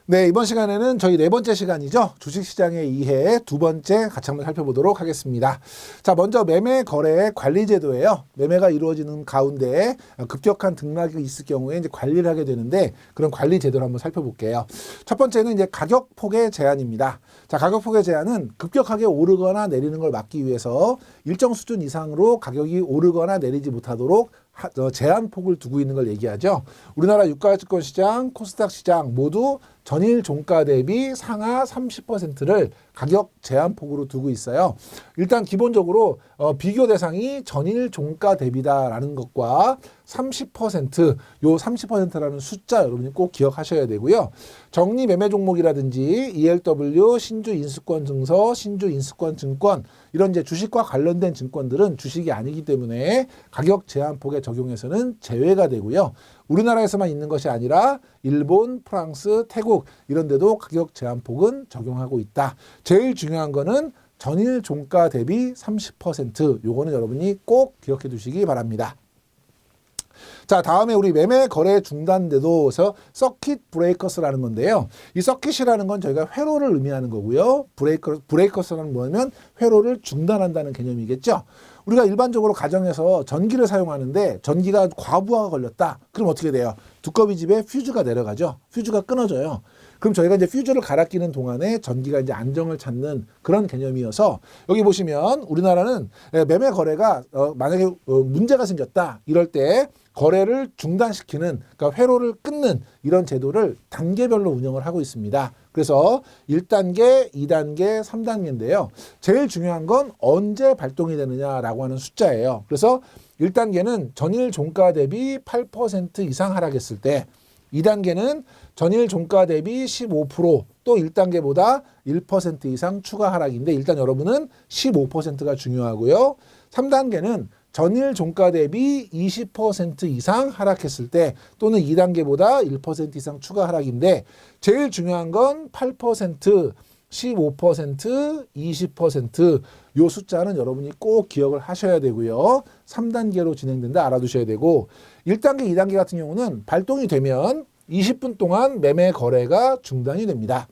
네, 이번 시간에는 저희 네 번째 시간이죠. 주식시장의 이해 두 번째 같이 한번 살펴보도록 하겠습니다. 자, 먼저 매매 거래 관리 제도예요. 매매가 이루어지는 가운데 급격한 등락이 있을 경우에 이제 관리를 하게 되는데 그런 관리 제도를 한번 살펴볼게요. 첫 번째는 이제 가격폭의 제한입니다. 자, 가격폭의 제한은 급격하게 오르거나 내리는 걸 막기 위해서 일정 수준 이상으로 가격이 오르거나 내리지 못하도록 제한폭을 두고 있는 걸 얘기하죠. 우리나라 유가증권 시장, 코스닥 시장 모두 전일 종가 대비 상하 30%를 가격 제한폭으로 두고 있어요. 일단 기본적으로 비교 대상이 전일 종가 대비다라는 것과 30%, 요 30%라는 숫자 여러분이 꼭 기억하셔야 되고요. 정리 매매 종목이라든지 ELW, 신주 인수권 증서, 신주 인수권 증권 이런 이제 주식과 관련된 증권들은 주식이 아니기 때문에 가격 제한폭에 적용해서는 제외가 되고요. 우리나라에서만 있는 것이 아니라 일본, 프랑스, 태국 이런 데도 가격 제한폭은 적용하고 있다. 제일 중요한 거는 전일 종가 대비 30%. 요거는 여러분이 꼭 기억해 두시기 바랍니다. 자, 다음에 우리 매매 거래 중단제도에서 서킷 브레이커스라는 건데요. 이 서킷이라는 건 저희가 회로를 의미하는 거고요. 브레이커스는 뭐냐면 회로를 중단한다는 개념이겠죠. 우리가 일반적으로 가정에서 전기를 사용하는데 전기가 과부하가 걸렸다. 그럼 어떻게 돼요? 두꺼비 집에 퓨즈가 내려가죠. 퓨즈가 끊어져요. 그럼 저희가 이제 퓨즈를 갈아 끼는 동안에 전기가 이제 안정을 찾는 그런 개념이어서 여기 보시면 우리나라는 매매 거래가 만약에 문제가 생겼다. 이럴 때 거래를 중단시키는 그러니까 회로를 끊는 이런 제도를 단계별로 운영을 하고 있습니다. 그래서 1단계, 2단계, 3단계인데요. 제일 중요한 건 언제 발동이 되느냐라고 하는 숫자예요. 그래서 1단계는 전일 종가 대비 8% 이상 하락했을 때 2단계는 전일 종가 대비 15%, 또 1단계보다 1% 이상 추가 하락인데 일단 여러분은 15%가 중요하고요. 3단계는 전일 종가 대비 20% 이상 하락했을 때 또는 2단계보다 1% 이상 추가 하락인데 제일 중요한 건 8%, 15%, 20% 요 숫자는 여러분이 꼭 기억을 하셔야 되고요. 3단계로 진행된다 알아두셔야 되고 1단계, 2단계 같은 경우는 발동이 되면 20분 동안 매매 거래가 중단이 됩니다.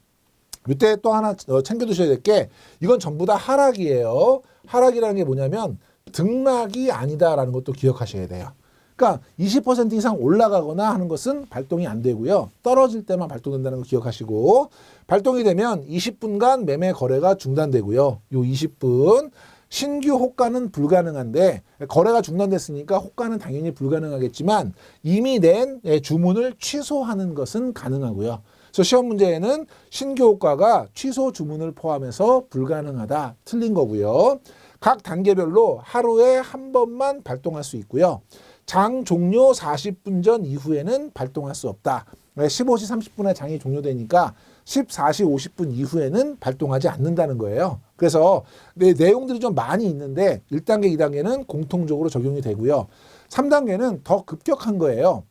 이때 또 하나 챙겨두셔야 될 게 이건 전부 다 하락이에요. 하락이라는 게 뭐냐면 등락이 아니다라는 것도 기억하셔야 돼요. 그러니까 20% 이상 올라가거나 하는 것은 발동이 안 되고요. 떨어질 때만 발동된다는 걸 기억하시고 발동이 되면 20분간 매매 거래가 중단되고요. 요 20분 신규 호가는 불가능한데 거래가 중단됐으니까 호가는 당연히 불가능하겠지만 이미 낸 주문을 취소하는 것은 가능하고요. 그래서 시험 문제에는 신규 호가가 취소 주문을 포함해서 불가능하다 틀린 거고요. 각 단계별로 하루에 한 번만 발동할 수 있고요. 장 종료 40분 전 이후에는 발동할 수 없다. 15시 30분에 장이 종료되니까 14시 50분 이후에는 발동하지 않는다는 거예요. 그래서 내용들이 좀 많이 있는데 1단계, 2단계는 공통적으로 적용이 되고요. 3단계는 더 급격한 거예요.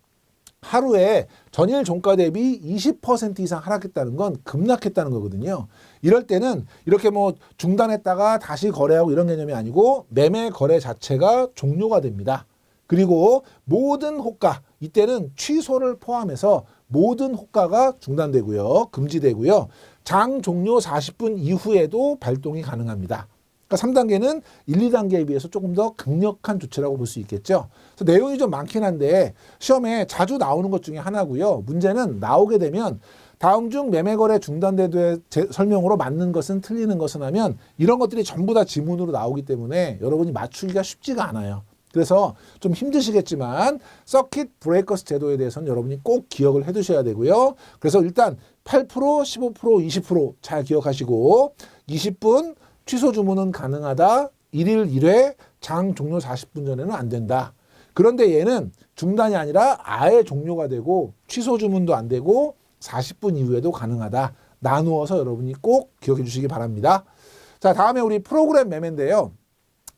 하루에 전일 종가 대비 20% 이상 하락했다는 건 급락했다는 거거든요. 이럴 때는 이렇게 뭐 중단했다가 다시 거래하고 이런 개념이 아니고 매매 거래 자체가 종료가 됩니다. 그리고 모든 호가, 이때는 취소를 포함해서 모든 호가가 중단되고요. 금지되고요. 장 종료 40분 이후에도 발동이 가능합니다. 그러니까 3단계는 1, 2단계에 비해서 조금 더 강력한 조치라고 볼 수 있겠죠. 그래서 내용이 좀 많긴 한데 시험에 자주 나오는 것 중에 하나고요. 문제는 나오게 되면 다음 중 매매 거래 중단제도의 설명으로 맞는 것은 틀리는 것은 하면 이런 것들이 전부 다 지문으로 나오기 때문에 여러분이 맞추기가 쉽지가 않아요. 그래서 좀 힘드시겠지만 서킷 브레이커스 제도에 대해서는 여러분이 꼭 기억을 해 두셔야 되고요. 그래서 일단 8%, 15%, 20% 기억하시고 20분 취소 주문은 가능하다. 1일 1회 장 종료 40분 전에는 안 된다. 그런데 얘는 중단이 아니라 아예 종료가 되고 취소 주문도 안 되고 40분 이후에도 가능하다. 나누어서 여러분이 꼭 기억해 주시기 바랍니다. 자, 다음에 우리 프로그램 매매인데요.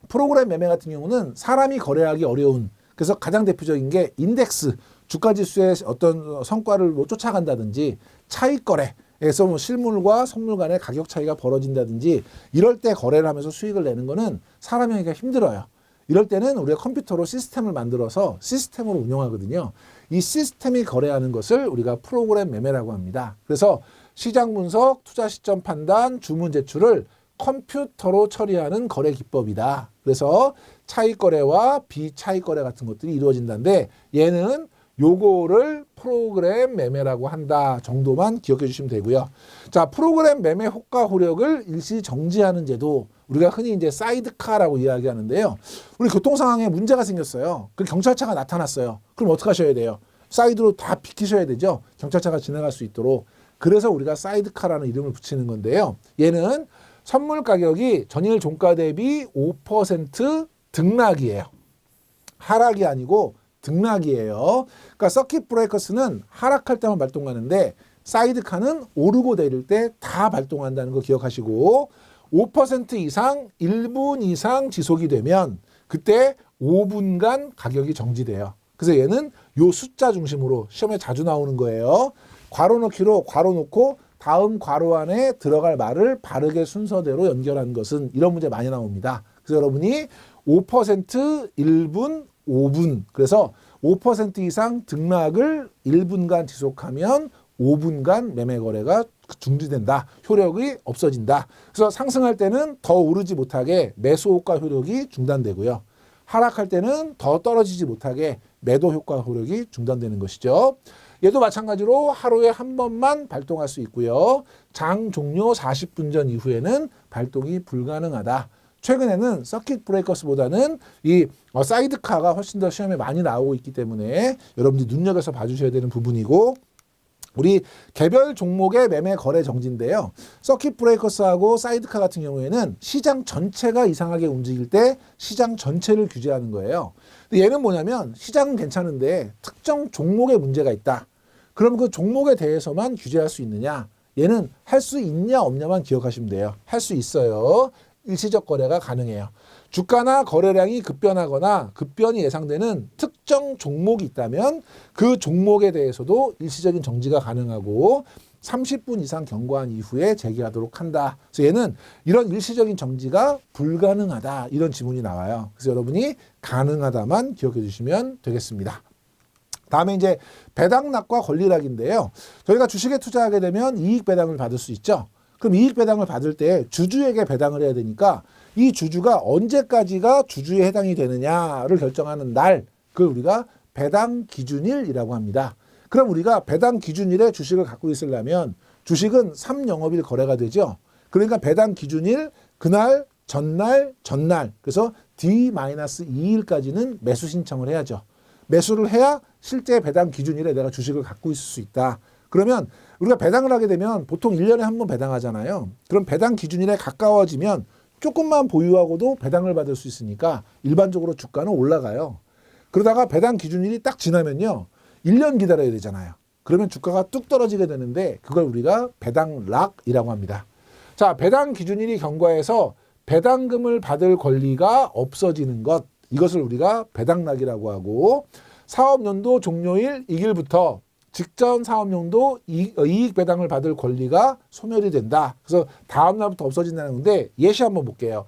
프로그램 매매 같은 경우는 사람이 거래하기 어려운 그래서 가장 대표적인 게 인덱스 주가지수의 어떤 성과를 뭐 쫓아간다든지 차익거래에서 뭐 실물과 선물 간의 가격 차이가 벌어진다든지 이럴 때 거래를 하면서 수익을 내는 거는 사람이 하기가 힘들어요. 이럴 때는 우리가 컴퓨터로 시스템을 만들어서 시스템으로 운영하거든요. 이 시스템이 거래하는 것을 우리가 프로그램 매매라고 합니다. 그래서 시장 분석, 투자 시점 판단, 주문 제출을 컴퓨터로 처리하는 거래 기법이다. 그래서 차익 거래와 비차익 거래 같은 것들이 이루어진다는데 얘는 요거를 프로그램 매매라고 한다 정도만 기억해 주시면 되고요. 자, 프로그램 매매 호가 효력을 일시 정지하는 제도, 우리가 흔히 이제 사이드카라고 이야기하는데요. 우리 교통 상황에 문제가 생겼어요. 그 경찰차가 나타났어요. 그럼 어떻게 하셔야 돼요? 사이드로 다 비키셔야 되죠. 경찰차가 지나갈 수 있도록. 그래서 우리가 사이드카라는 이름을 붙이는 건데요. 얘는 선물 가격이 전일 종가 대비 5% 등락이에요. 하락이 아니고 등락이에요. 그러니까 서킷 브레이커스는 하락할 때만 발동하는데 사이드카는 오르고 내릴 때 다 발동한다는 거 기억하시고 5% 이상 1분 이상 지속이 되면 그때 5분간 가격이 정지돼요. 그래서 얘는 요 숫자 중심으로 시험에 자주 나오는 거예요. 괄호 넣기로 괄호 놓고 다음 괄호 안에 들어갈 말을 바르게 순서대로 연결하는 것은 이런 문제 많이 나옵니다. 그래서 여러분이 5% 1분 5분, 그래서 5% 이상 등락을 1분간 지속하면 5분간 매매 거래가 중지된다. 효력이 없어진다. 그래서 상승할 때는 더 오르지 못하게 매수 효과 효력이 중단되고요. 하락할 때는 더 떨어지지 못하게 매도 효과 효력이 중단되는 것이죠. 얘도 마찬가지로 하루에 한 번만 발동할 수 있고요. 장 종료 40분 전 이후에는 발동이 불가능하다. 최근에는 서킷 브레이커스보다는 이 사이드카가 훨씬 더 시험에 많이 나오고 있기 때문에 여러분들이 눈여겨서 봐주셔야 되는 부분이고, 우리 개별 종목의 매매 거래 정지인데요. 서킷 브레이커스하고 사이드카 같은 경우에는 시장 전체가 이상하게 움직일 때 시장 전체를 규제하는 거예요. 근데 얘는 뭐냐면 시장은 괜찮은데 특정 종목에 문제가 있다. 그럼 그 종목에 대해서만 규제할 수 있느냐? 얘는 할 수 있냐 없냐만 기억하시면 돼요. 할 수 있어요. 일시적 거래가 가능해요. 주가나 거래량이 급변하거나 급변이 예상되는 특정 종목이 있다면 그 종목에 대해서도 일시적인 정지가 가능하고 30분 이상 경과한 이후에 재개하도록 한다. 그래서 얘는 이런 일시적인 정지가 불가능하다. 이런 지문이 나와요. 그래서 여러분이 가능하다만 기억해 주시면 되겠습니다. 다음에 이제 배당락과 권리락인데요. 저희가 주식에 투자하게 되면 이익 배당을 받을 수 있죠. 그럼 이익 배당을 받을 때 주주에게 배당을 해야 되니까 이 주주가 언제까지가 주주에 해당이 되느냐를 결정하는 날, 그걸 우리가 배당 기준일이라고 합니다. 그럼 우리가 배당 기준일에 주식을 갖고 있으려면 주식은 3영업일 거래가 되죠. 그러니까 배당 기준일 그날 전날 그래서 D-2일까지는 매수 신청을 해야죠. 매수를 해야 실제 배당 기준일에 내가 주식을 갖고 있을 수 있다. 그러면 우리가 배당을 하게 되면 보통 1년에 한 번 배당하잖아요. 그럼 배당 기준일에 가까워지면 조금만 보유하고도 배당을 받을 수 있으니까 일반적으로 주가는 올라가요. 그러다가 배당 기준일이 딱 지나면요. 1년 기다려야 되잖아요. 그러면 주가가 뚝 떨어지게 되는데 그걸 우리가 배당락이라고 합니다. 자, 배당 기준일이 경과해서 배당금을 받을 권리가 없어지는 것, 이것을 우리가 배당락이라고 하고, 사업연도 종료일 2일부터 직전 사업연도 이익 배당을 받을 권리가 소멸이 된다. 그래서 다음 날부터 없어진다는 건데 예시 한번 볼게요.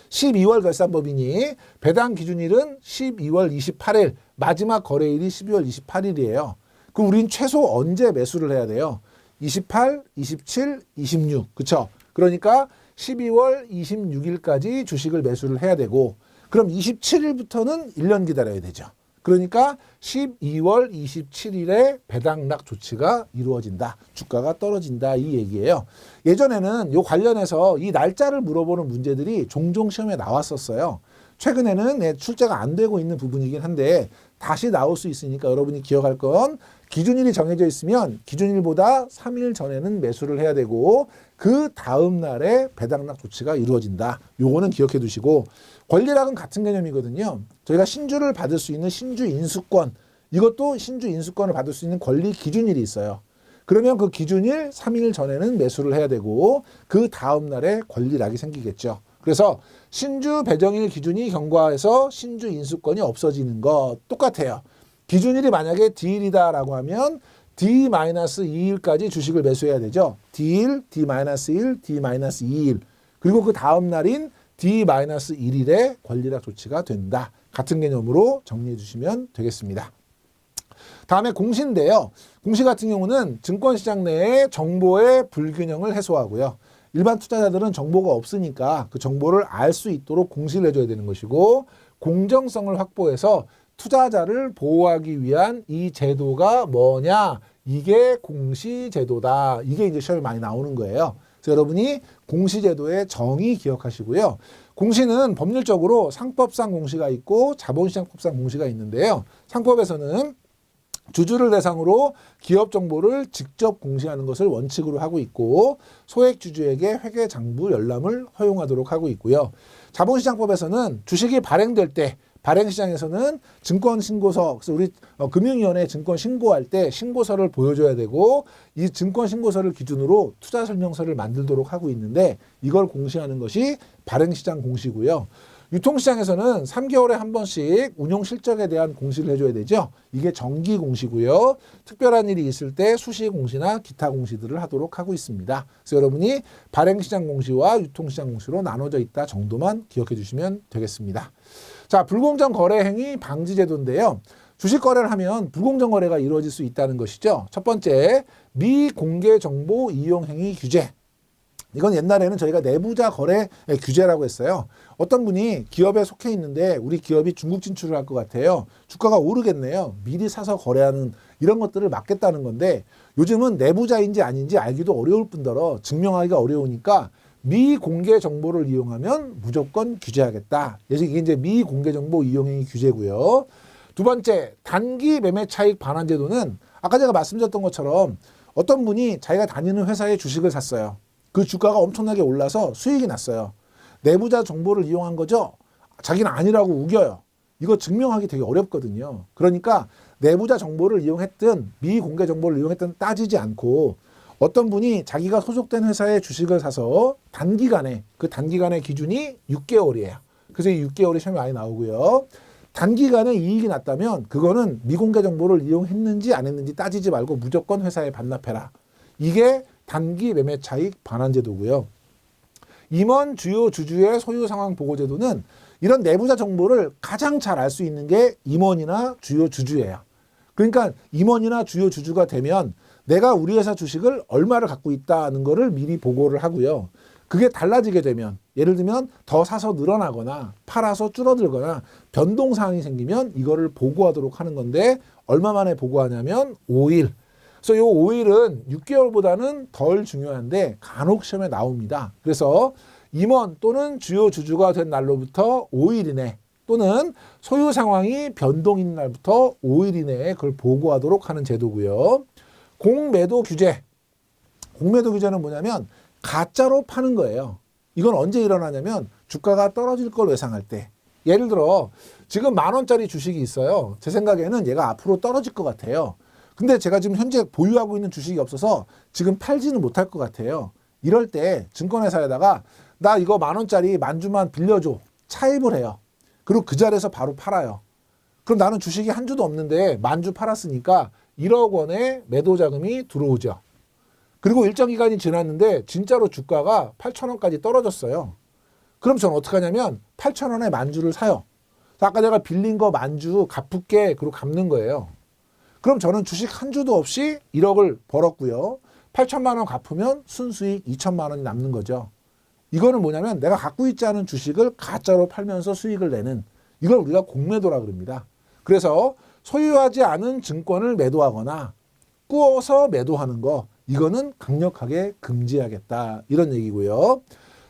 12월 결산법이니 배당 기준일은 12월 28일, 마지막 거래일이 12월 28일이에요. 그럼 우린 최소 언제 매수를 해야 돼요? 28, 27, 26. 그쵸? 그러니까 12월 26일까지 주식을 매수를 해야 되고, 그럼 27일부터는 1년 기다려야 되죠. 그러니까 12월 27일에 배당락 조치가 이루어진다. 주가가 떨어진다. 이 얘기예요. 예전에는 이 관련해서 이 날짜를 물어보는 문제들이 종종 시험에 나왔었어요. 최근에는 출제가 안 되고 있는 부분이긴 한데 다시 나올 수 있으니까 여러분이 기억할 건, 기준일이 정해져 있으면 기준일보다 3일 전에는 매수를 해야 되고 그 다음 날에 배당락 조치가 이루어진다. 요거는 기억해 두시고, 권리락은 같은 개념이거든요. 저희가 신주를 받을 수 있는 신주 인수권, 이것도 신주 인수권을 받을 수 있는 권리 기준일이 있어요. 그러면 그 기준일 3일 전에는 매수를 해야 되고 그 다음 날에 권리락이 생기겠죠. 그래서 신주 배정일 기준이 경과해서 신주 인수권이 없어지는 것 똑같아요. 기준일이 만약에 D일이다라고 하면 D-2일까지 주식을 매수해야 되죠. D일, D-1, D-2일. 그리고 그 다음 날인 D-1일의 권리락 조치가 된다. 같은 개념으로 정리해 주시면 되겠습니다. 다음에 공시인데요. 공시 같은 경우는 증권시장 내의 정보의 불균형을 해소하고요. 일반 투자자들은 정보가 없으니까 그 정보를 알 수 있도록 공시를 해줘야 되는 것이고, 공정성을 확보해서 투자자를 보호하기 위한 이 제도가 뭐냐? 이게 공시제도다. 이게 이제 시험에 많이 나오는 거예요. 그래서 여러분이 공시제도의 정의 기억하시고요. 공시는 법률적으로 상법상 공시가 있고 자본시장법상 공시가 있는데요. 상법에서는 주주를 대상으로 기업 정보를 직접 공시하는 것을 원칙으로 하고 있고, 소액주주에게 회계장부 열람을 허용하도록 하고 있고요. 자본시장법에서는 주식이 발행될 때, 발행시장에서는 증권신고서, 그래서 우리 금융위원회 증권 신고할 때 신고서를 보여줘야 되고, 이 증권신고서를 기준으로 투자설명서를 만들도록 하고 있는데, 이걸 공시하는 것이 발행시장 공시고요. 유통시장에서는 3개월에 한 번씩 운용 실적에 대한 공시를 해줘야 되죠. 이게 정기 공시고요. 특별한 일이 있을 때 수시 공시나 기타 공시들을 하도록 하고 있습니다. 그래서 여러분이 발행시장 공시와 유통시장 공시로 나눠져 있다 정도만 기억해 주시면 되겠습니다. 자, 불공정 거래 행위 방지 제도인데요. 주식 거래를 하면 불공정 거래가 이루어질 수 있다는 것이죠. 첫 번째, 미공개 정보 이용 행위 규제. 이건 옛날에는 저희가 내부자 거래 규제라고 했어요. 어떤 분이 기업에 속해 있는데 우리 기업이 중국 진출을 할 것 같아요. 주가가 오르겠네요. 미리 사서 거래하는 이런 것들을 막겠다는 건데, 요즘은 내부자인지 아닌지 알기도 어려울 뿐더러 증명하기가 어려우니까 미공개 정보를 이용하면 무조건 규제하겠다. 이게 이제 미공개 정보 이용행위 규제고요. 두 번째, 단기 매매 차익 반환 제도는 아까 제가 말씀드렸던 것처럼 어떤 분이 자기가 다니는 회사의 주식을 샀어요. 그 주가가 엄청나게 올라서 수익이 났어요. 내부자 정보를 이용한 거죠? 자기는 아니라고 우겨요. 이거 증명하기 되게 어렵거든요. 그러니까 내부자 정보를 이용했든 미공개 정보를 이용했든 따지지 않고, 어떤 분이 자기가 소속된 회사의 주식을 사서 단기간에, 그 단기간의 기준이 6개월이에요. 그래서 이 6개월이 시험에 많이 나오고요. 단기간에 이익이 났다면 그거는 미공개 정보를 이용했는지 안 했는지 따지지 말고 무조건 회사에 반납해라. 이게 단기 매매 차익 반환 제도고요. 임원 주요 주주의 소유 상황 보고 제도는 이런 내부자 정보를 가장 잘 알 수 있는 게 임원이나 주요 주주예요. 그러니까 임원이나 주요 주주가 되면 내가 우리 회사 주식을 얼마를 갖고 있다는 거를 미리 보고를 하고요. 그게 달라지게 되면, 예를 들면 더 사서 늘어나거나 팔아서 줄어들거나 변동 사항이 생기면 이거를 보고하도록 하는 건데, 얼마 만에 보고하냐면 5일. 그래서 이 5일은 6개월보다는 덜 중요한데 간혹 시험에 나옵니다. 그래서 임원 또는 주요 주주가 된 날로부터 5일 이내, 또는 소유 상황이 변동인 날부터 5일 이내에 그걸 보고하도록 하는 제도고요. 공매도 규제. 공매도 규제는 뭐냐면 가짜로 파는 거예요. 이건 언제 일어나냐면 주가가 떨어질 걸 예상할 때. 예를 들어 지금 10,000원짜리 주식이 있어요. 제 생각에는 얘가 앞으로 떨어질 것 같아요. 근데 제가 지금 현재 보유하고 있는 주식이 없어서 지금 팔지는 못할 것 같아요. 이럴 때 증권회사에다가 나 이거 10,000원짜리 10,000주만 빌려줘. 차입을 해요. 그리고 그 자리에서 바로 팔아요. 그럼 나는 주식이 한 주도 없는데 10,000주 팔았으니까 1억 원의 매도 자금이 들어오죠. 그리고 일정 기간이 지났는데 진짜로 주가가 8,000원까지 떨어졌어요. 그럼 저는 어떻게 하냐면 8,000원에 10,000주를 사요. 아까 내가 빌린 거 10,000주 갚을게. 그리고 갚는 거예요. 그럼 저는 주식 한 주도 없이 1억을 벌었고요. 8,000만 원 갚으면 순수익 2,000만 원이 남는 거죠. 이거는 뭐냐면 내가 갖고 있지 않은 주식을 가짜로 팔면서 수익을 내는, 이걸 우리가 공매도라 그럽니다. 그래서 소유하지 않은 증권을 매도하거나 꾸어서 매도하는 거, 이거는 강력하게 금지하겠다, 이런 얘기고요.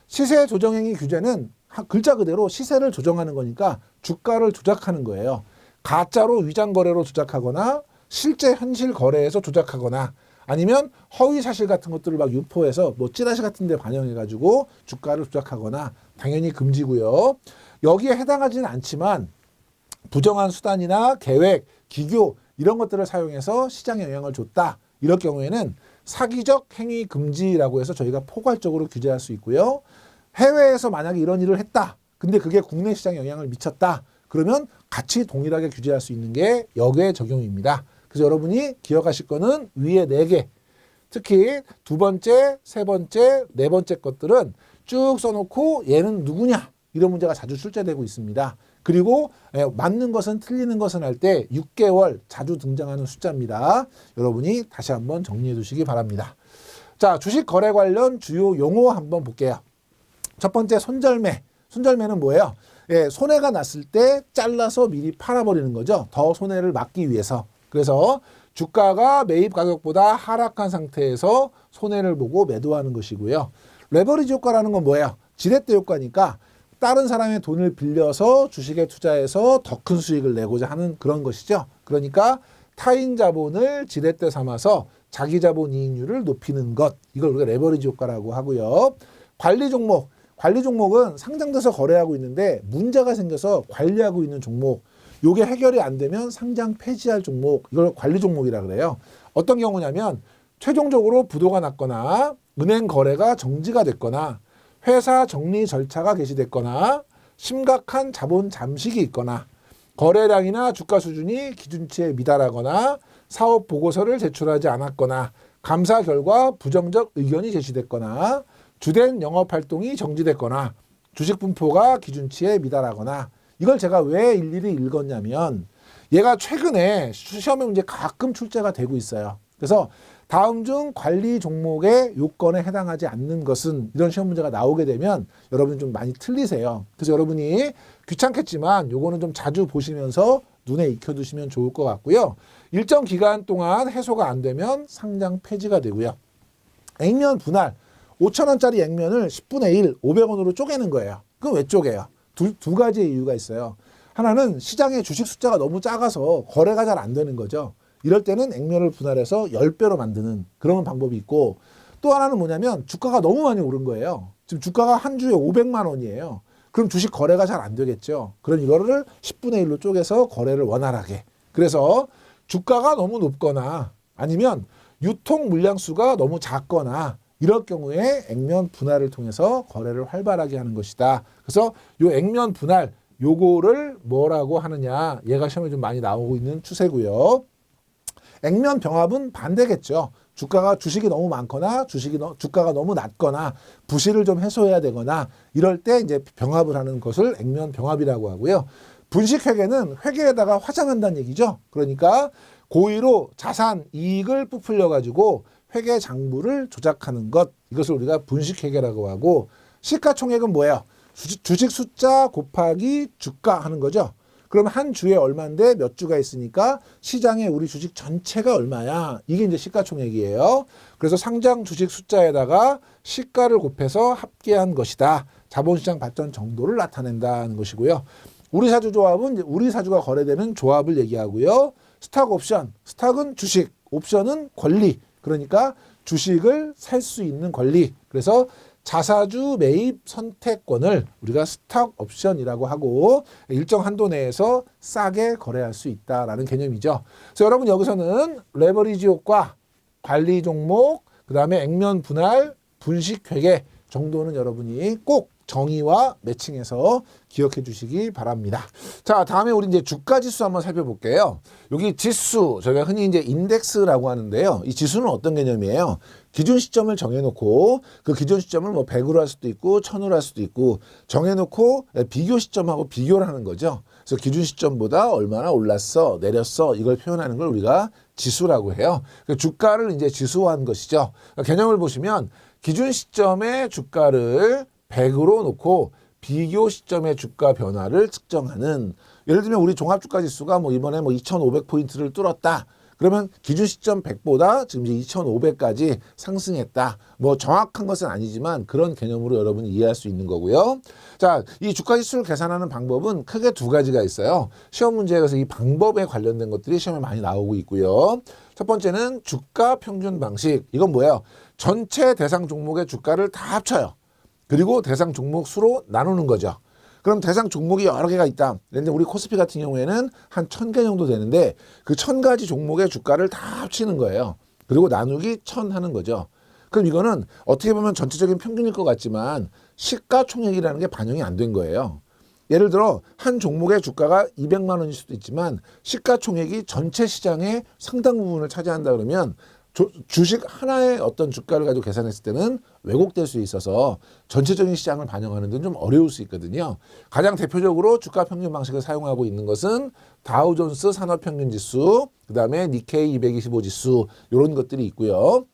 시세 조정행위 규제는 글자 그대로 시세를 조정하는 거니까 주가를 조작하는 거예요. 가짜로 위장 거래로 조작하거나 실제 현실 거래에서 조작하거나 아니면 허위 사실 같은 것들을 막 유포해서 뭐 찌라시 같은 데 반영해가지고 주가를 조작하거나 당연히 금지고요. 여기에 해당하지는 않지만 부정한 수단이나 계획, 기교 이런 것들을 사용해서 시장에 영향을 줬다. 이럴 경우에는 사기적 행위 금지라고 해서 저희가 포괄적으로 규제할 수 있고요. 해외에서 만약에 이런 일을 했다. 근데 그게 국내 시장에 영향을 미쳤다. 그러면 같이 동일하게 규제할 수 있는 게 역외 적용입니다. 그래서 여러분이 기억하실 거는 위에 4개. 특히 두 번째, 세 번째, 네 번째 것들은 쭉 써놓고 얘는 누구냐? 이런 문제가 자주 출제되고 있습니다. 그리고 맞는 것은 틀리는 것은 할 때 6개월 자주 등장하는 숫자입니다. 여러분이 다시 한번 정리해 두시기 바랍니다. 자, 주식 거래 관련 주요 용어 한번 볼게요. 첫 번째 손절매. 손절매는 뭐예요? 손해가 났을 때 잘라서 미리 팔아버리는 거죠. 더 손해를 막기 위해서. 그래서 주가가 매입 가격보다 하락한 상태에서 손해를 보고 매도하는 것이고요. 레버리지 효과라는 건 뭐예요? 지렛대 효과니까 다른 사람의 돈을 빌려서 주식에 투자해서 더 큰 수익을 내고자 하는 그런 것이죠. 그러니까 타인 자본을 지렛대 삼아서 자기 자본 이익률을 높이는 것. 이걸 우리가 레버리지 효과라고 하고요. 관리 종목. 관리 종목은 상장돼서 거래하고 있는데 문제가 생겨서 관리하고 있는 종목. 요게 해결이 안 되면 상장 폐지할 종목. 이걸 관리 종목이라 그래요. 어떤 경우냐면 최종적으로 부도가 났거나 은행 거래가 정지가 됐거나 회사 정리 절차가 개시됐거나 심각한 자본 잠식이 있거나 거래량이나 주가 수준이 기준치에 미달하거나 사업 보고서를 제출하지 않았거나 감사 결과 부정적 의견이 제시됐거나 주된 영업활동이 정지됐거나 주식 분포가 기준치에 미달하거나 이걸 제가 왜 일일이 읽었냐면 얘가 최근에 시험에 문제 가끔 출제가 되고 있어요. 그래서 다음 중 관리 종목의 요건에 해당하지 않는 것은 이런 시험 문제가 나오게 되면 여러분 좀 많이 틀리세요. 그래서 여러분이 귀찮겠지만 요거는 좀 자주 보시면서 눈에 익혀두시면 좋을 것 같고요. 일정 기간 동안 해소가 안 되면 상장 폐지가 되고요. 액면 분할 5,000원짜리 액면을 10분의 1, 500원으로 쪼개는 거예요. 그럼 왜 쪼개요? 두 가지의 이유가 있어요. 하나는 시장의 주식 숫자가 너무 작아서 거래가 잘 안 되는 거죠. 이럴 때는 액면을 분할해서 10배로 만드는 그런 방법이 있고 또 하나는 뭐냐면 주가가 너무 많이 오른 거예요. 지금 주가가 한 주에 500만 원이에요. 그럼 주식 거래가 잘 안 되겠죠. 그럼 이거를 10분의 1로 쪼개서 거래를 원활하게. 그래서 주가가 너무 높거나 아니면 유통 물량 수가 너무 작거나 이럴 경우에 액면 분할을 통해서 거래를 활발하게 하는 것이다. 그래서 요 액면 분할 요거를 뭐라고 하느냐. 얘가 시험에 좀 많이 나오고 있는 추세고요. 액면 병합은 반대겠죠. 주식이 너무 많거나 주가가 너무 낮거나 부실을 좀 해소해야 되거나 이럴 때 이제 병합을 하는 것을 액면 병합이라고 하고요. 분식 회계는 회계에다가 화장한다는 얘기죠. 그러니까 고의로 자산 이익을 부풀려 가지고 회계 장부를 조작하는 것 이것을 우리가 분식 회계라고 하고 시가총액은 뭐예요? 주식 숫자 곱하기 주가 하는 거죠. 그럼 한 주에 얼마인데 몇 주가 있으니까 시장에 우리 주식 전체가 얼마야? 이게 이제 시가총액이에요. 그래서 상장 주식 숫자에다가 시가를 곱해서 합계한 것이다. 자본시장 발전 정도를 나타낸다는 것이고요. 우리사주조합은 우리사주가 거래되는 조합을 얘기하고요. 스탁 옵션, 스탁은 주식, 옵션은 권리. 그러니까 주식을 살 수 있는 권리. 그래서 자사주 매입 선택권을 우리가 스탁 옵션이라고 하고 일정 한도 내에서 싸게 거래할 수 있다라는 개념이죠. 그래서 여러분 여기서는 레버리지 효과, 관리 종목, 그다음에 액면 분할, 분식 회계 정도는 여러분이 꼭 정의와 매칭해서 기억해 주시기 바랍니다. 자, 다음에 우리 이제 주가 지수 한번 살펴볼게요. 여기 지수, 저희가 흔히 이제 인덱스라고 하는데요. 이 지수는 어떤 개념이에요? 기준 시점을 정해놓고 그 기준 시점을 뭐 100으로 할 수도 있고 1000으로 할 수도 있고 정해놓고 비교 시점하고 비교를 하는 거죠. 그래서 기준 시점보다 얼마나 올랐어, 내렸어 이걸 표현하는 걸 우리가 지수라고 해요. 주가를 이제 지수화한 것이죠. 개념을 보시면 기준 시점의 주가를 100으로 놓고 비교 시점의 주가 변화를 측정하는 예를 들면 우리 종합주가지수가 뭐 이번에 뭐 2,500포인트를 뚫었다. 그러면 기준 시점 100보다 지금 이제 2,500까지 상승했다. 뭐 정확한 것은 아니지만 그런 개념으로 여러분이 이해할 수 있는 거고요. 자, 이 주가지수를 계산하는 방법은 크게 두 가지가 있어요. 시험 문제에서 이 방법에 관련된 것들이 시험에 많이 나오고 있고요. 첫 번째는 주가 평균 방식. 이건 뭐예요? 전체 대상 종목의 주가를 다 합쳐요. 그리고 대상 종목 수로 나누는 거죠. 그럼 대상 종목이 여러 개가 있다. 그런데 우리 코스피 같은 경우에는 한 1000개 정도 되는데 그 1000가지 종목의 주가를 다 합치는 거예요. 그리고 나누기 1000 하는 거죠. 그럼 이거는 어떻게 보면 전체적인 평균일 것 같지만 시가총액이라는 게 반영이 안 된 거예요. 예를 들어 한 종목의 주가가 200만 원일 수도 있지만 시가총액이 전체 시장의 상당 부분을 차지한다 그러면 주식 하나의 어떤 주가를 가지고 계산했을 때는 왜곡될 수 있어서 전체적인 시장을 반영하는 데는 좀 어려울 수 있거든요. 가장 대표적으로 주가 평균 방식을 사용하고 있는 것은 다우존스 산업평균지수, 그다음에 니케이 225 지수 이런 것들이 있고요.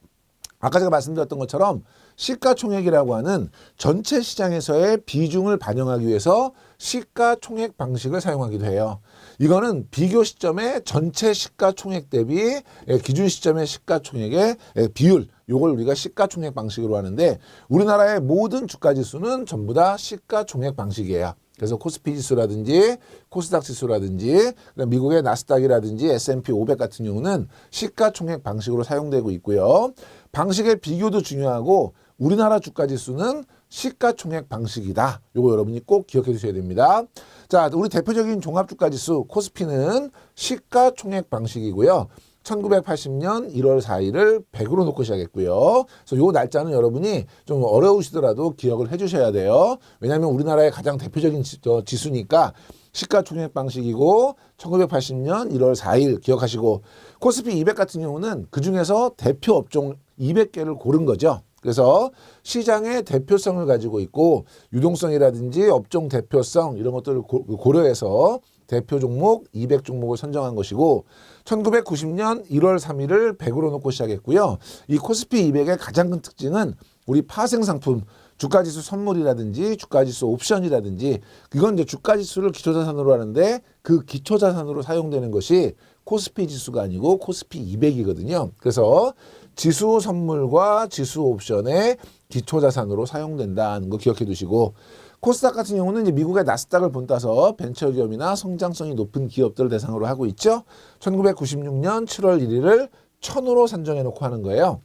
아까 제가 말씀드렸던 것처럼 시가총액이라고 하는 전체 시장에서의 비중을 반영하기 위해서 시가총액 방식을 사용하기도 해요. 이거는 비교 시점의 전체 시가총액 대비 기준 시점의 시가총액의 비율, 이걸 우리가 시가총액 방식으로 하는데 우리나라의 모든 주가 지수는 전부 다 시가총액 방식이에요. 그래서 코스피 지수라든지 코스닥 지수라든지 미국의 나스닥이라든지 S&P 500 같은 경우는 시가총액 방식으로 사용되고 있고요. 방식의 비교도 중요하고 우리나라 주가 지수는 시가총액 방식이다. 요거 여러분이 꼭 기억해 두셔야 됩니다. 자, 우리 대표적인 종합주가 지수 코스피는 시가총액 방식이고요. 1980년 1월 4일을 100으로 놓고 시작했고요. 그래서 요 날짜는 여러분이 좀 어려우시더라도 기억을 해 주셔야 돼요. 왜냐하면 우리나라의 가장 대표적인 지수니까 시가총액 방식이고 1980년 1월 4일 기억하시고 코스피 200 같은 경우는 그중에서 대표 업종 200개를 고른 거죠. 그래서 시장의 대표성을 가지고 있고 유동성이라든지 업종 대표성 이런 것들을 고려해서 대표 종목 200 종목을 선정한 것이고 1990년 1월 3일을 100으로 놓고 시작했고요. 이 코스피 200의 가장 큰 특징은 우리 파생상품 주가지수 선물이라든지 주가지수 옵션이라든지 이건 이제 주가지수를 기초자산으로 하는데 그 기초자산으로 사용되는 것이 코스피 지수가 아니고 코스피 200이거든요. 그래서 지수 선물과 지수 옵션의 기초자산으로 사용된다는 거 기억해 두시고 코스닥 같은 경우는 이제 미국의 나스닥을 본따서 벤처기업이나 성장성이 높은 기업들을 대상으로 하고 있죠. 1996년 7월 1일을 1000으로 산정해 놓고 하는 거예요.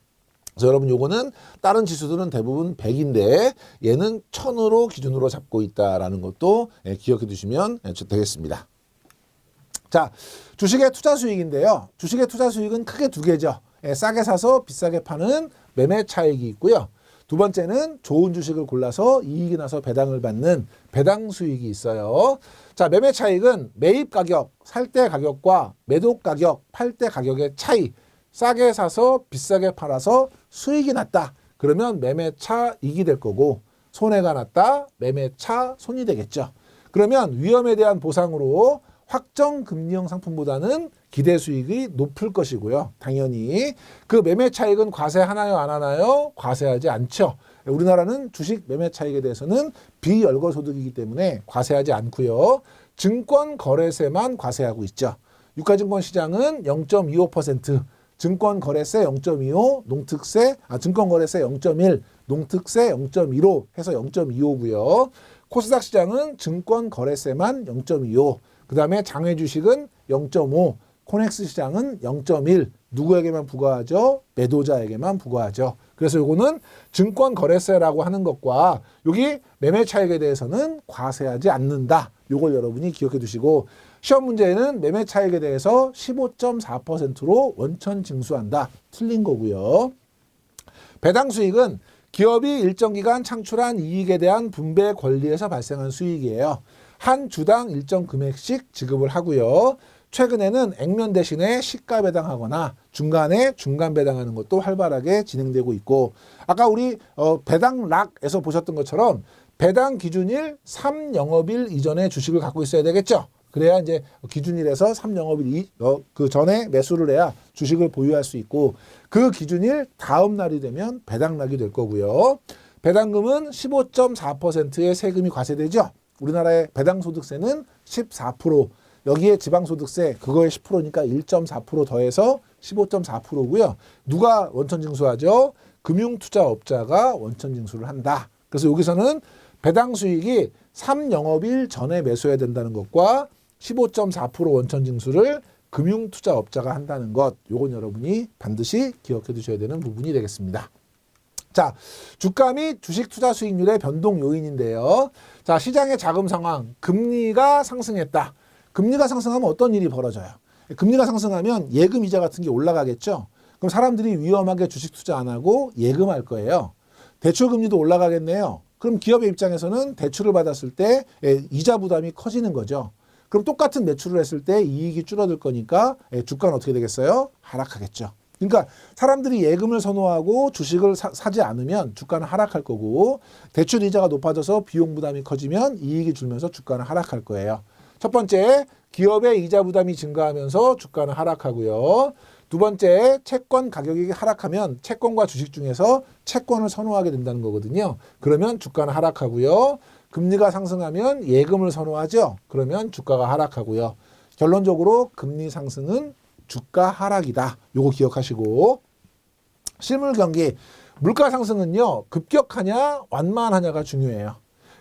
그래서 여러분 요거는 다른 지수들은 대부분 100인데 얘는 1000으로 기준으로 잡고 있다라는 것도 기억해 두시면 되겠습니다. 자, 주식의 투자 수익인데요. 주식의 투자 수익은 크게 두 개죠. 싸게 사서 비싸게 파는 매매 차익이 있고요. 두 번째는 좋은 주식을 골라서 이익이 나서 배당을 받는 배당 수익이 있어요. 자, 매매 차익은 매입 가격, 살 때 가격과 매도 가격, 팔 때 가격의 차이. 싸게 사서 비싸게 팔아서 수익이 났다. 그러면 매매차 이익이 될 거고 손해가 났다. 매매차 손이 되겠죠. 그러면 위험에 대한 보상으로 확정 금리형 상품보다는 기대 수익이 높을 것이고요. 당연히 그 매매 차익은 과세하나요, 안 하나요? 과세하지 않죠. 우리나라는 주식 매매 차익에 대해서는 비열거 소득이기 때문에 과세하지 않고요. 증권 거래세만 과세하고 있죠. 유가증권 시장은 0.25%, 증권 거래세 0.25, 증권 거래세 0.1, 농특세 0.15 해서 0.25고요. 코스닥 시장은 증권 거래세만 0.25, 그 다음에 장외 주식은 0.5, 코넥스 시장은 0.1, 누구에게만 부과하죠? 매도자에게만 부과하죠. 그래서 요거는 증권 거래세라고 하는 것과 여기 매매 차익에 대해서는 과세하지 않는다. 요걸 여러분이 기억해 두시고 시험 문제에는 매매 차익에 대해서 15.4%로 원천 징수한다. 틀린 거고요. 배당 수익은 기업이 일정 기간 창출한 이익에 대한 분배 권리에서 발생한 수익이에요. 한 주당 일정 금액씩 지급을 하고요. 최근에는 액면 대신에 시가 배당하거나 중간에 중간 배당하는 것도 활발하게 진행되고 있고 아까 우리 배당락에서 보셨던 것처럼 배당 기준일 3영업일 이전에 주식을 갖고 있어야 되겠죠. 그래야 이제 기준일에서 3영업일 그 전에 매수를 해야 주식을 보유할 수 있고 그 기준일 다음 날이 되면 배당락이 될 거고요. 배당금은 15.4%의 세금이 과세되죠. 우리나라의 배당소득세는 14%, 여기에 지방소득세 그거의 10%니까 1.4% 더해서 15.4%고요. 누가 원천징수하죠? 금융투자업자가 원천징수를 한다. 그래서 여기서는 배당수익이 3영업일 전에 매수해야 된다는 것과 15.4% 원천징수를 금융투자업자가 한다는 것, 요건 여러분이 반드시 기억해 두셔야 되는 부분이 되겠습니다. 자, 주가 및 주식 투자 수익률의 변동 요인인데요. 자, 시장의 자금 상황, 금리가 상승했다. 금리가 상승하면 어떤 일이 벌어져요? 금리가 상승하면 예금 이자 같은 게 올라가겠죠. 그럼 사람들이 위험하게 주식 투자 안 하고 예금할 거예요. 대출 금리도 올라가겠네요. 그럼 기업의 입장에서는 대출을 받았을 때 이자 부담이 커지는 거죠. 그럼 똑같은 매출을 했을 때 이익이 줄어들 거니까 주가는 어떻게 되겠어요? 하락하겠죠. 그러니까 사람들이 예금을 선호하고 주식을 사지 않으면 주가는 하락할 거고 대출 이자가 높아져서 비용 부담이 커지면 이익이 줄면서 주가는 하락할 거예요. 첫 번째, 기업의 이자 부담이 증가하면서 주가는 하락하고요. 두 번째, 채권 가격이 하락하면 채권과 주식 중에서 채권을 선호하게 된다는 거거든요. 그러면 주가는 하락하고요. 금리가 상승하면 예금을 선호하죠. 그러면 주가가 하락하고요. 결론적으로 금리 상승은 주가 하락이다. 요거 기억하시고, 실물 경기 물가 상승은요 급격하냐 완만하냐가 중요해요.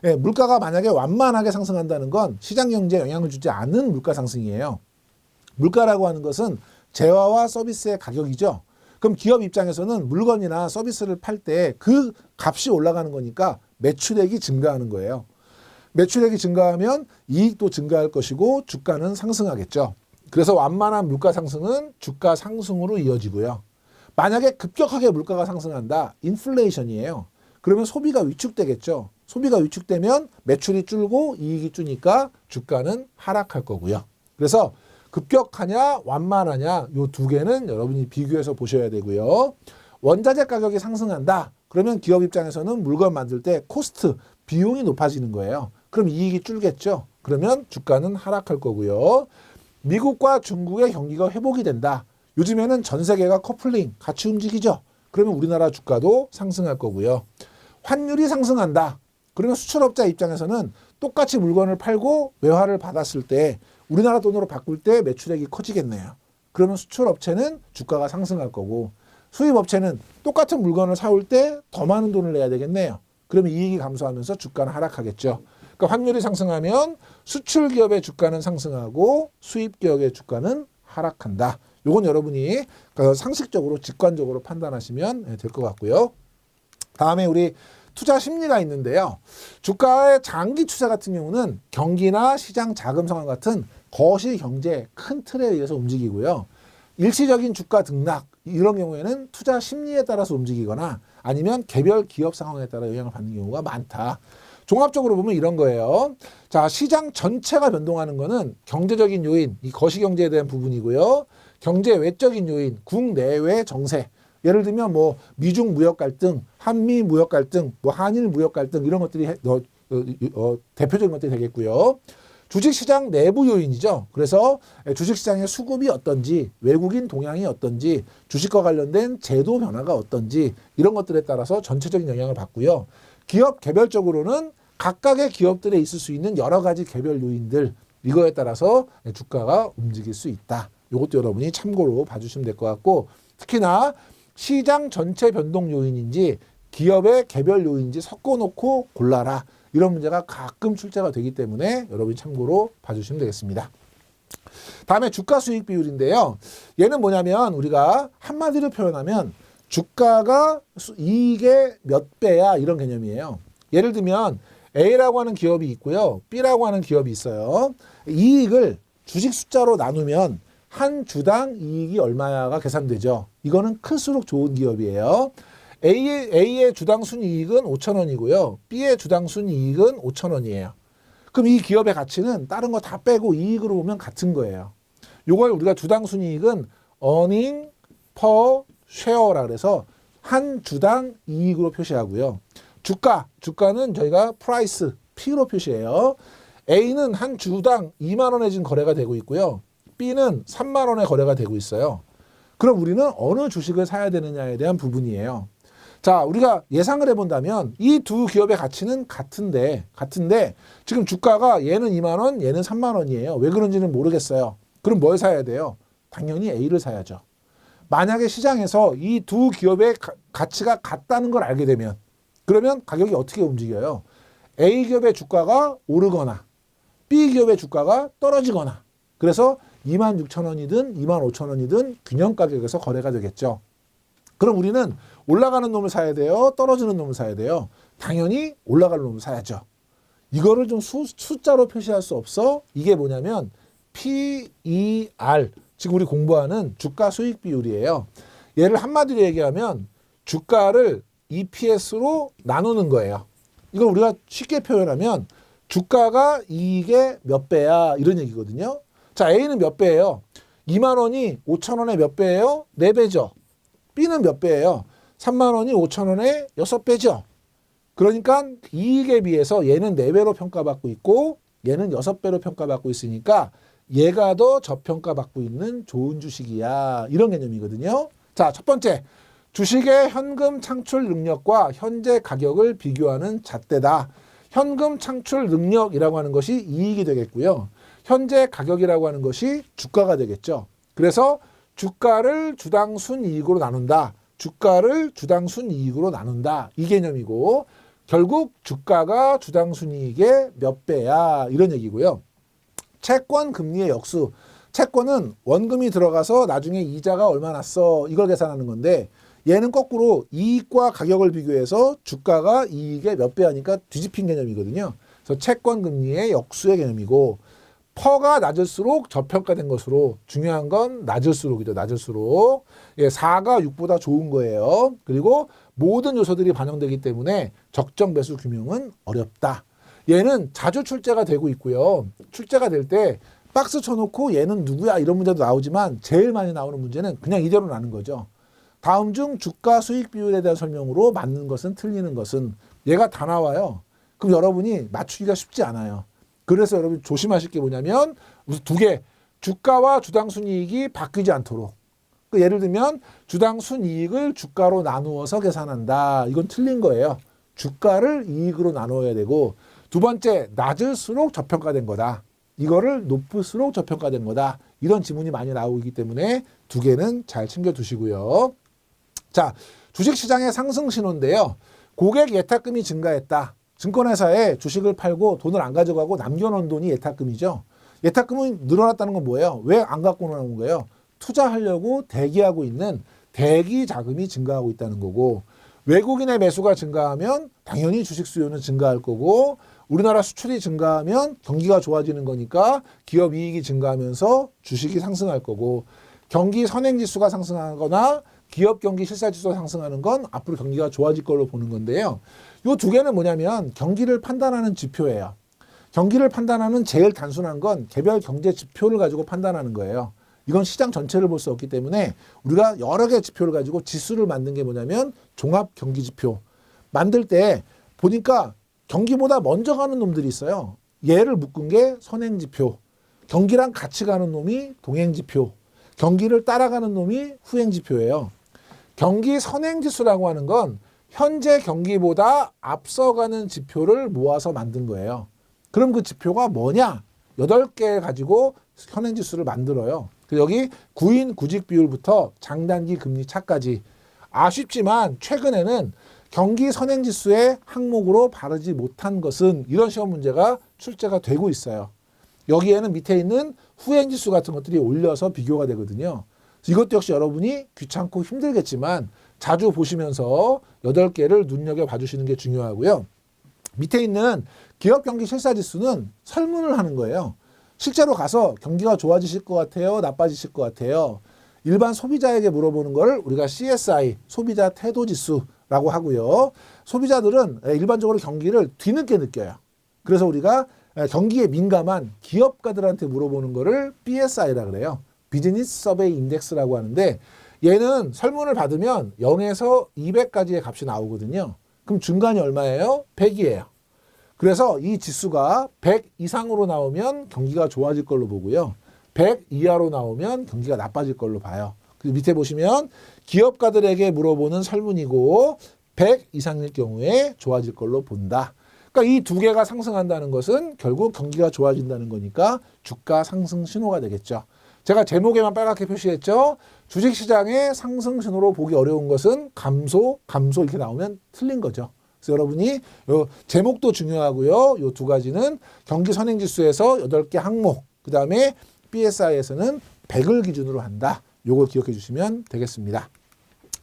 예, 물가가 만약에 완만하게 상승한다는 건 시장 경제에 영향을 주지 않는 물가 상승이에요. 물가라고 하는 것은 재화와 서비스의 가격이죠. 그럼 기업 입장에서는 물건이나 서비스를 팔 때 그 값이 올라가는 거니까 매출액이 증가하는 거예요. 매출액이 증가하면 이익도 증가할 것이고 주가는 상승하겠죠. 그래서 완만한 물가 상승은 주가 상승으로 이어지고요. 만약에 급격하게 물가가 상승한다. 인플레이션이에요. 그러면 소비가 위축되겠죠. 소비가 위축되면 매출이 줄고 이익이 주니까 주가는 하락할 거고요. 그래서 급격하냐 완만하냐 요 두 개는 여러분이 비교해서 보셔야 되고요. 원자재 가격이 상승한다. 그러면 기업 입장에서는 물건 만들 때 코스트, 비용이 높아지는 거예요. 그럼 이익이 줄겠죠. 그러면 주가는 하락할 거고요. 미국과 중국의 경기가 회복이 된다. 요즘에는 전 세계가 커플링 같이 움직이죠. 그러면 우리나라 주가도 상승할 거고요. 환율이 상승한다. 그러면 수출업자 입장에서는 똑같이 물건을 팔고 외화를 받았을 때 우리나라 돈으로 바꿀 때 매출액이 커지겠네요. 그러면 수출업체는 주가가 상승할 거고 수입업체는 똑같은 물건을 사올 때 더 많은 돈을 내야 되겠네요. 그러면 이익이 감소하면서 주가는 하락하겠죠. 그러니까 환율이 상승하면 수출 기업의 주가는 상승하고 수입 기업의 주가는 하락한다. 요건 여러분이 상식적으로 직관적으로 판단하시면 될 것 같고요. 다음에 우리 투자 심리가 있는데요. 주가의 장기 투자 같은 경우는 경기나 시장 자금 상황 같은 거시 경제 큰 틀에 의해서 움직이고요. 일시적인 주가 등락 이런 경우에는 투자 심리에 따라서 움직이거나 아니면 개별 기업 상황에 따라 영향을 받는 경우가 많다. 종합적으로 보면 이런 거예요. 자, 시장 전체가 변동하는 거는 경제적인 요인, 이 거시경제에 대한 부분이고요. 경제 외적인 요인, 국내외 정세. 예를 들면 뭐 미중 무역 갈등, 한미 무역 갈등, 뭐 한일 무역 갈등 이런 것들이 대표적인 것들이 되겠고요. 주식시장 내부 요인이죠. 그래서 주식시장의 수급이 어떤지, 외국인 동향이 어떤지, 주식과 관련된 제도 변화가 어떤지 이런 것들에 따라서 전체적인 영향을 받고요. 기업 개별적으로는 각각의 기업들에 있을 수 있는 여러 가지 개별 요인들 이거에 따라서 주가가 움직일 수 있다. 이것도 여러분이 참고로 봐주시면 될 것 같고 특히나 시장 전체 변동 요인인지 기업의 개별 요인인지 섞어놓고 골라라. 이런 문제가 가끔 출제가 되기 때문에 여러분이 참고로 봐주시면 되겠습니다. 다음에 주가 수익 비율인데요. 얘는 뭐냐면 우리가 한마디로 표현하면 주가가 이익의 몇 배야 이런 개념이에요. 예를 들면 A라고 하는 기업이 있고요. B라고 하는 기업이 있어요. 이익을 주식 숫자로 나누면 한 주당 이익이 얼마야가 계산되죠. 이거는 클수록 좋은 기업이에요. A의 주당 순이익은 5,000원이고요. B의 주당 순이익은 5,000원이에요. 그럼 이 기업의 가치는 다른 거 다 빼고 이익으로 보면 같은 거예요. 이걸 우리가 주당 순이익은 earning per share라 그래서 한 주당 이익으로 표시하고요. 주가는 저희가 price, P로 표시해요. A는 한 주당 2만 원에 지금 거래가 되고 있고요. B는 3만 원에 거래가 되고 있어요. 그럼 우리는 어느 주식을 사야 되느냐에 대한 부분이에요. 자, 우리가 예상을 해본다면 이 두 기업의 가치는 같은데 지금 주가가 얘는 2만 원, 얘는 3만 원이에요. 왜 그런지는 모르겠어요. 그럼 뭘 사야 돼요? 당연히 A를 사야죠. 만약에 시장에서 이 두 기업의 가치가 같다는 걸 알게 되면 그러면 가격이 어떻게 움직여요? A 기업의 주가가 오르거나 B 기업의 주가가 떨어지거나 그래서 26,000원이든 25,000원이든 균형 가격에서 거래가 되겠죠. 그럼 우리는 올라가는 놈을 사야 돼요? 떨어지는 놈을 사야 돼요? 당연히 올라가는 놈을 사야죠. 이거를 좀 숫자로 표시할 수 없어? 이게 뭐냐면 PER, 지금 우리 공부하는 주가 수익 비율이에요. 얘를 한마디로 얘기하면 주가를 EPS로 나누는 거예요. 이걸 우리가 쉽게 표현하면 주가가 이익의 몇 배야 이런 얘기거든요. 자, A는 몇 배예요? 2만 원이 5천 원의 몇 배예요? 4배죠. B는 몇 배예요? 3만 원이 5천 원에 6배죠. 그러니까 이익에 비해서 얘는 4배로 평가받고 있고 얘는 6배로 평가받고 있으니까 얘가 더 저평가받고 있는 좋은 주식이야. 이런 개념이거든요. 자, 첫 번째. 주식의 현금 창출 능력과 현재 가격을 비교하는 잣대다. 현금 창출 능력이라고 하는 것이 이익이 되겠고요. 현재 가격이라고 하는 것이 주가가 되겠죠. 그래서 주가를 주당 순이익으로 나눈다. 주가를 주당 순이익으로 나눈다. 이 개념이고 결국 주가가 주당 순이익의 몇 배야. 이런 얘기고요. 채권 금리의 역수. 채권은 원금이 들어가서 나중에 이자가 얼마 났어. 이걸 계산하는 건데 얘는 거꾸로 이익과 가격을 비교해서 주가가 이익의 몇 배 하니까 뒤집힌 개념이거든요. 그래서 채권 금리의 역수의 개념이고 퍼가 낮을수록 저평가된 것으로 중요한 건 낮을수록이죠. 낮을수록. 4가 6보다 좋은 거예요. 그리고 모든 요소들이 반영되기 때문에 적정 매수 규명은 어렵다. 얘는 자주 출제가 되고 있고요. 출제가 될 때 박스 쳐놓고 얘는 누구야 이런 문제도 나오지만 제일 많이 나오는 문제는 그냥 이대로 나는 거죠. 다음 중 주가 수익 비율에 대한 설명으로 맞는 것은 틀리는 것은 얘가 다 나와요. 그럼 여러분이 맞추기가 쉽지 않아요. 그래서 여러분 조심하실 게 뭐냐면 우선 2개. 주가와 주당 순이익이 바뀌지 않도록. 예를 들면 주당 순이익을 주가로 나누어서 계산한다. 이건 틀린 거예요. 주가를 이익으로 나눠야 되고 두 번째 낮을수록 저평가된 거다. 이거를 높을수록 저평가된 거다. 이런 지문이 많이 나오기 때문에 2개는 잘 챙겨두시고요. 자, 주식시장의 상승 신호인데요. 고객 예탁금이 증가했다. 증권회사에 주식을 팔고 돈을 안 가져가고 남겨놓은 돈이 예탁금이죠. 예탁금이 늘어났다는 건 뭐예요? 왜 안 갖고 나온 거예요? 투자하려고 대기하고 있는 대기 자금이 증가하고 있다는 거고 외국인의 매수가 증가하면 당연히 주식 수요는 증가할 거고 우리나라 수출이 증가하면 경기가 좋아지는 거니까 기업 이익이 증가하면서 주식이 상승할 거고 경기 선행지수가 상승하거나 기업 경기 실사지수가 상승하는 건 앞으로 경기가 좋아질 걸로 보는 건데요. 이 2개는 뭐냐면 경기를 판단하는 지표예요. 경기를 판단하는 제일 단순한 건 개별 경제 지표를 가지고 판단하는 거예요. 이건 시장 전체를 볼 수 없기 때문에 우리가 여러 개의 지표를 가지고 지수를 만든 게 뭐냐면 종합 경기 지표. 만들 때 보니까 경기보다 먼저 가는 놈들이 있어요. 얘를 묶은 게 선행지표. 경기랑 같이 가는 놈이 동행지표. 경기를 따라가는 놈이 후행지표예요. 경기 선행지수라고 하는 건 현재 경기보다 앞서가는 지표를 모아서 만든 거예요. 그럼 그 지표가 뭐냐? 8개 가지고 선행지수를 만들어요. 여기 구인 구직 비율부터 장단기 금리 차까지. 아쉽지만 최근에는 경기 선행지수의 항목으로 바르지 못한 것은 이런 시험 문제가 출제가 되고 있어요. 여기에는 밑에 있는 후행지수 같은 것들이 올려서 비교가 되거든요. 이것도 역시 여러분이 귀찮고 힘들겠지만 자주 보시면서 8개를 눈여겨봐 주시는 게 중요하고요. 밑에 있는 기업 경기 실사지수는 설문을 하는 거예요. 실제로 가서 경기가 좋아지실 것 같아요? 나빠지실 것 같아요? 일반 소비자에게 물어보는 거를 우리가 CSI, 소비자 태도지수라고 하고요. 소비자들은 일반적으로 경기를 뒤늦게 느껴요. 그래서 우리가 경기에 민감한 기업가들한테 물어보는 거를 BSI라고 그래요. 비즈니스 서베이 인덱스라고 하는데 얘는 설문을 받으면 0에서 200까지의 값이 나오거든요. 그럼 중간이 얼마예요? 100이에요. 그래서 이 지수가 100 이상으로 나오면 경기가 좋아질 걸로 보고요. 100 이하로 나오면 경기가 나빠질 걸로 봐요. 그리고 밑에 보시면 기업가들에게 물어보는 설문이고 100 이상일 경우에 좋아질 걸로 본다. 그러니까 이 2개가 상승한다는 것은 결국 경기가 좋아진다는 거니까 주가 상승 신호가 되겠죠. 제가 제목에만 빨갛게 표시했죠. 주식시장의 상승 신호로 보기 어려운 것은 감소 이렇게 나오면 틀린 거죠. 그래서 여러분이 요 제목도 중요하고요. 요 2가지는 경기 선행지수에서 8개 항목, 그 다음에 BSI에서는 100을 기준으로 한다. 요걸 기억해 주시면 되겠습니다.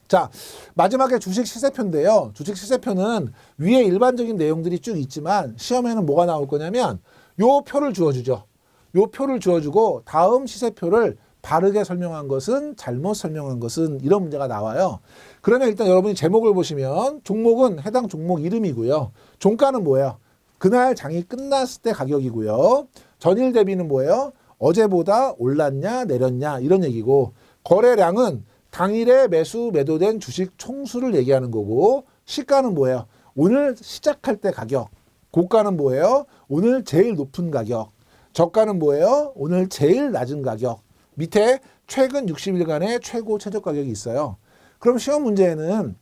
자, 마지막에 주식 시세표인데요. 주식 시세표는 위에 일반적인 내용들이 쭉 있지만 시험에는 뭐가 나올 거냐면 요 표를 주어주죠. 요 표를 주어주고 다음 시세표를 바르게 설명한 것은 잘못 설명한 것은 이런 문제가 나와요. 그러면 일단 여러분이 제목을 보시면 종목은 해당 종목 이름이고요. 종가는 뭐예요? 그날 장이 끝났을 때 가격이고요. 전일 대비는 뭐예요? 어제보다 올랐냐 내렸냐 이런 얘기고 거래량은 당일에 매수 매도된 주식 총수를 얘기하는 거고, 시가는 뭐예요? 오늘 시작할 때 가격. 고가는 뭐예요? 오늘 제일 높은 가격. 저가는 뭐예요? 오늘 제일 낮은 가격. 밑에 최근 60일간의 최고 최저 가격이 있어요. 그럼 시험 문제에는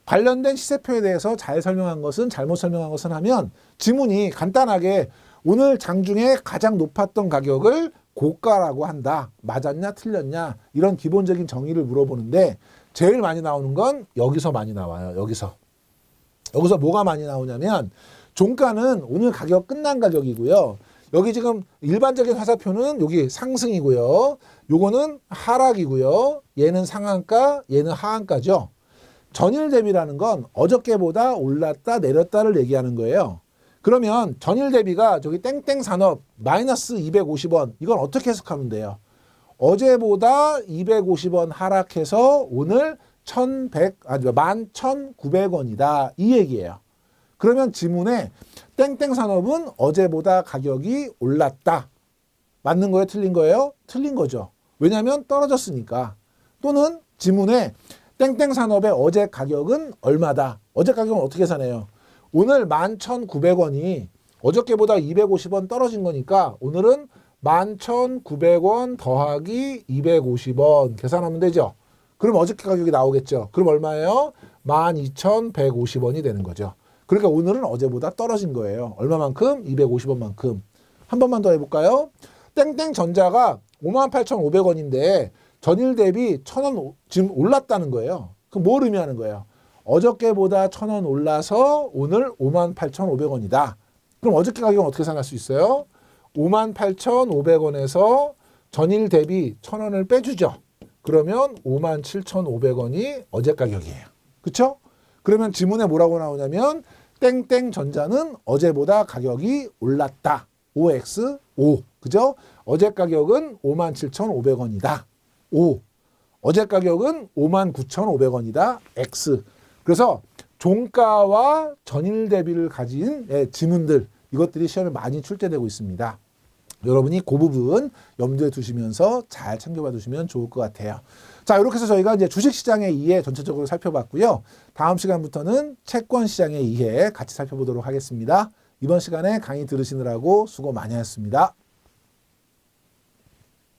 관련된 시세표에 대해서 잘 설명한 것은, 잘못 설명한 것은 하면 지문이 간단하게 오늘 장중에 가장 높았던 가격을 고가라고 한다. 맞았냐 틀렸냐 이런 기본적인 정의를 물어보는데, 제일 많이 나오는 건 여기서 많이 나와요. 여기서 뭐가 많이 나오냐면, 종가는 오늘 가격 끝난 가격이고요. 여기 지금 일반적인 화살표는 여기 상승이고요. 요거는 하락이고요. 얘는 상한가, 얘는 하한가죠. 전일 대비라는 건 어저께보다 올랐다 내렸다를 얘기하는 거예요. 그러면 전일 대비가 저기 땡땡 산업 마이너스 250원, 이건 어떻게 해석하면 돼요? 어제보다 250원 하락해서 오늘 11,900원이다 이 얘기예요. 그러면 지문에 땡땡 산업은 어제보다 가격이 올랐다. 맞는 거예요? 틀린 거예요? 틀린 거죠. 왜냐하면 떨어졌으니까. 또는 지문에 땡땡 산업의 어제 가격은 얼마다. 어제 가격은 어떻게 계산해요? 오늘 11,900원이 어저께보다 250원 떨어진 거니까 오늘은 11,900원 더하기 250원 계산하면 되죠. 그럼 어저께 가격이 나오겠죠. 그럼 얼마예요? 12,150원이 되는 거죠. 그러니까 오늘은 어제보다 떨어진 거예요. 얼마만큼? 250원만큼. 한 번만 더 해볼까요? 땡땡 전자가 58,500원인데 전일 대비 1,000원 지금 올랐다는 거예요. 그럼 뭘 의미하는 거예요? 어저께보다 1,000원 올라서 오늘 58,500원이다. 그럼 어저께 가격은 어떻게 생각할 수 있어요? 58,500원에서 전일 대비 1,000원을 빼주죠. 그러면 57,500원이 어제 가격이에요. 그렇죠? 그러면 지문에 뭐라고 나오냐면 땡땡 전자는 어제보다 가격이 올랐다. OX5. 그죠? 어제 가격은 57,500원이다. O. 어제 가격은 59,500원이다. X. 그래서 종가와 전일 대비를 가진 지문들, 이것들이 시험에 많이 출제되고 있습니다. 여러분이 그 부분 염두에 두시면서 잘 챙겨봐 두시면 좋을 것 같아요. 자, 이렇게 해서 저희가 이제 주식시장의 이해 전체적으로 살펴봤고요. 다음 시간부터는 채권시장의 이해 같이 살펴보도록 하겠습니다. 이번 시간에 강의 들으시느라고 수고 많이 하셨습니다.